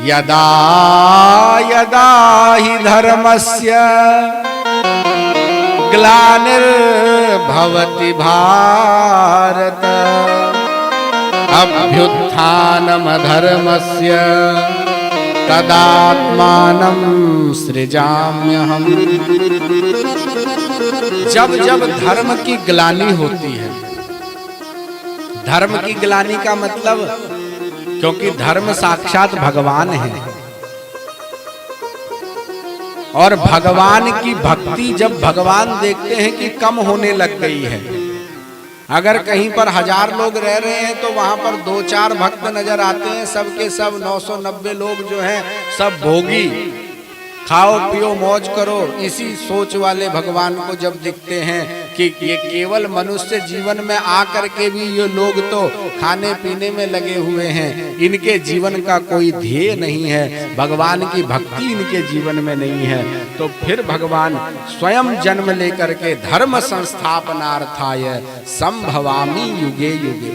यदा यदा हि धर्मस्य ग्लानिर्भवति भारत अभ्युत्थानमधर्मस्य तदात्मानं सृजाम्यहम्। जब जब धर्म की ग्लानि होती है, धर्म की ग्लानि का मतलब, क्योंकि धर्म साक्षात भगवान है और भगवान की भक्ति जब भगवान देखते हैं कि कम होने लग गई है, अगर कहीं पर 1000 लोग रह रहे हैं तो वहां पर 2-4 भक्त नजर आते हैं, सबके सब 990 लोग जो हैं सब भोगी, खाओ पियो मौज करो, इसी सोच वाले भगवान को जब दिखते हैं कि ये केवल मनुष्य जीवन में आकर के भी ये लोग तो खाने पीने में लगे हुए हैं, इनके जीवन का कोई ध्येय नहीं है, भगवान की भक्ति इनके जीवन में नहीं है, तो फिर भगवान स्वयं जन्म लेकर के धर्म संस्थापनार्थाय संभवामि युगे युगे,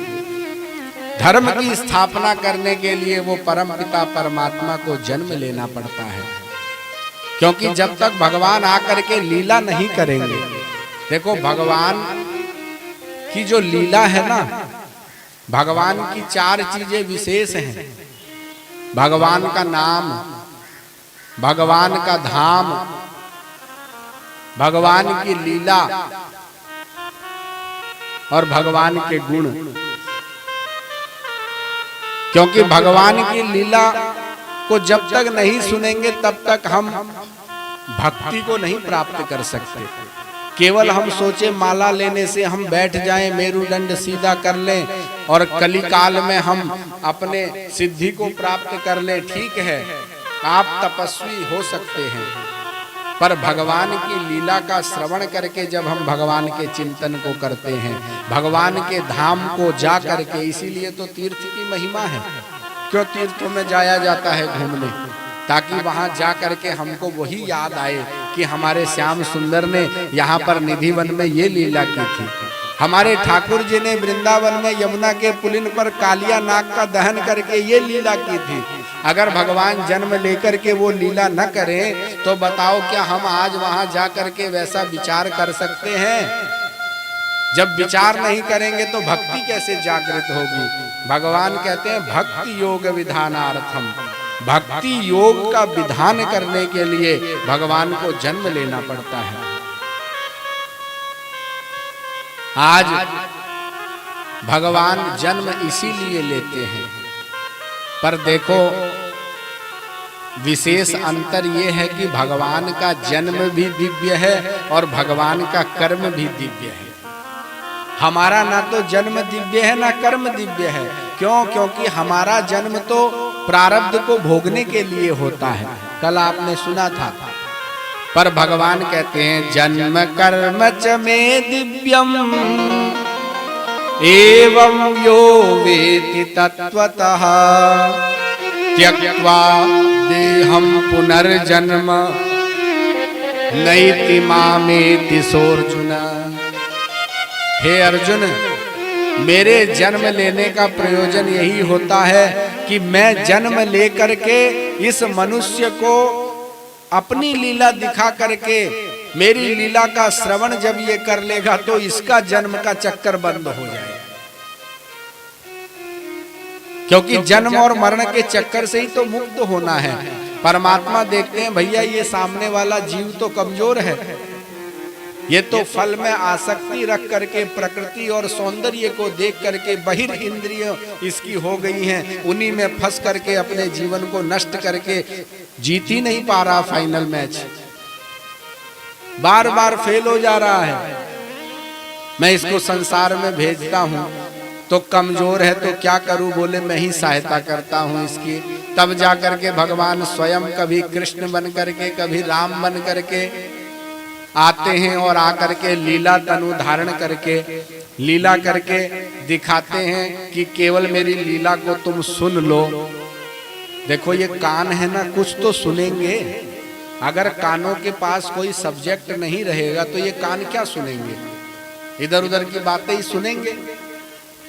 धर्म की स्थापना करने के लिए वो परम पिता परमात्मा को जन्म लेना पड़ता है। क्योंकि जब तक भगवान आकर के लीला नहीं करेंगे, देखो भगवान की जो लीला है ना, भगवान की 4 चीजें विशेष हैं, भगवान का नाम, भगवान का धाम, भगवान की लीला और भगवान के गुण। क्योंकि भगवान की लीला को जब तक नहीं सुनेंगे तब तक हम भक्ति को नहीं प्राप्त कर सकते। केवल हम सोचे माला लेने से हम बैठ जाएं, मेरुदंड सीधा कर लें और कलिकाल में हम अपने सिद्धि को प्राप्त कर लें, ठीक है आप तपस्वी हो सकते हैं, पर भगवान की लीला का श्रवण करके जब हम भगवान के चिंतन को करते हैं, भगवान के धाम को जा करके, इसीलिए तो तीर्थ की महिमा है, क्यों तीर्थों में जाया जाता है घूमने, ताकि वहां जा करके हमको वही याद आए कि हमारे श्याम सुंदर ने यहाँ पर निधिवन में ये लीला की थी, हमारे ठाकुर जी ने वृंदावन में यमुना के पुलिन पर कालिया नाग का दहन करके ये लीला की थी। अगर भगवान जन्म लेकर के वो लीला न करें तो बताओ क्या हम आज वहां जा करके वैसा विचार कर सकते हैं? जब विचार नहीं करेंगे तो भक्ति कैसे जागृत होगी? भगवान कहते हैं भक्ति योग विधानार्थम, भक्ति योग का विधान करने के लिए भगवान को जन्म लेना पड़ता है। आज भगवान जन्म इसीलिए लेते हैं, पर देखो विशेष अंतर ये है कि भगवान का जन्म भी दिव्य है और भगवान का कर्म भी दिव्य है। हमारा ना तो जन्म दिव्य है ना कर्म दिव्य है। क्यों? क्योंकि हमारा जन्म तो प्रारब्ध को भोगने के लिए होता है, कल आपने सुना था, पर भगवान कहते हैं जन्म कर्म च मे दिव्यम एवं यो वेति तत्वतः त्यक्त्वा देहं पुनर्जन्म नैति मामेति सोऽर्जुन। हे अर्जुन, मेरे जन्म लेने का प्रयोजन यही होता है कि मैं जन्म लेकर के इस मनुष्य को अपनी लीला दिखा करके, मेरी लीला का श्रवण जब ये कर लेगा तो इसका जन्म का चक्कर बंद हो जाएगा। क्योंकि जन्म और मरण के चक्कर से ही तो मुक्त होना है। परमात्मा देखते हैं भैया ये सामने वाला जीव तो कमजोर है, ये तो फल में आसक्ति रख करके प्रकृति और सौंदर्य को देख करके बहिर इंद्रिय इसकी हो गई हैं, उन्हीं में फंस करके अपने जीवन को नष्ट करके जीत ही नहीं पा रहा, फाइनल मैच बार बार फेल हो जा रहा है। मैं इसको संसार में भेजता हूँ तो कमजोर है तो क्या करूं, बोले मैं ही सहायता करता हूं इसकी। तब जाकर के भगवान स्वयं कभी कृष्ण बन करके कभी राम बन करके आते हैं और आकर के लीला तनु धारण करके लीला करके दिखाते हैं कि केवल मेरी लीला को तुम सुन लो। देखो ये कान है ना, कुछ तो सुनेंगे। अगर कानों के पास कोई सब्जेक्ट नहीं रहेगा तो ये कान क्या सुनेंगे, इधर उधर की बातें ही सुनेंगे।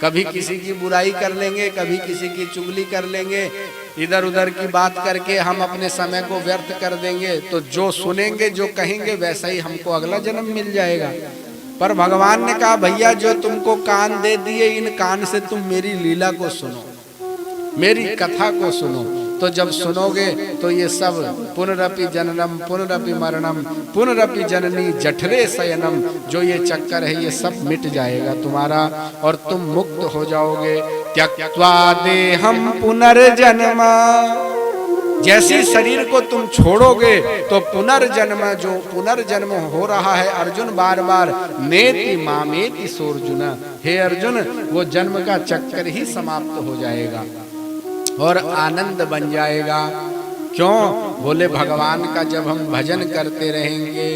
कभी किसी की बुराई कर लेंगे, कभी किसी की चुगली कर लेंगे, इधर उधर की बात करके हम अपने समय को व्यर्थ कर देंगे तो जो सुनेंगे जो कहेंगे वैसा ही हमको अगला जन्म मिल जाएगा। पर भगवान ने कहा भैया जो तुमको कान दे दिए इन कान से तुम मेरी लीला को सुनो, मेरी कथा को सुनो। तो जब सुनोगे तो ये सब पुनरपि जननम पुनरपि मरणम पुनरपि जननी जठरे शयनम, जो ये चक्कर है ये सब मिट जाएगा तुम्हारा और तुम मुक्त हो जाओगे। त्यक्त्वा देहम पुनर्जन्म, जैसी शरीर को तुम छोड़ोगे तो पुनर्जन्म, जो पुनर्जन्म हो रहा है अर्जुन बार बार, नेति मामेति सोर्जुन, हे अर्जुन वो जन्म का चक्कर ही समाप्त हो जाएगा और आनंद बन जाएगा। क्यों? बोले भगवान का जब हम भजन करते रहेंगे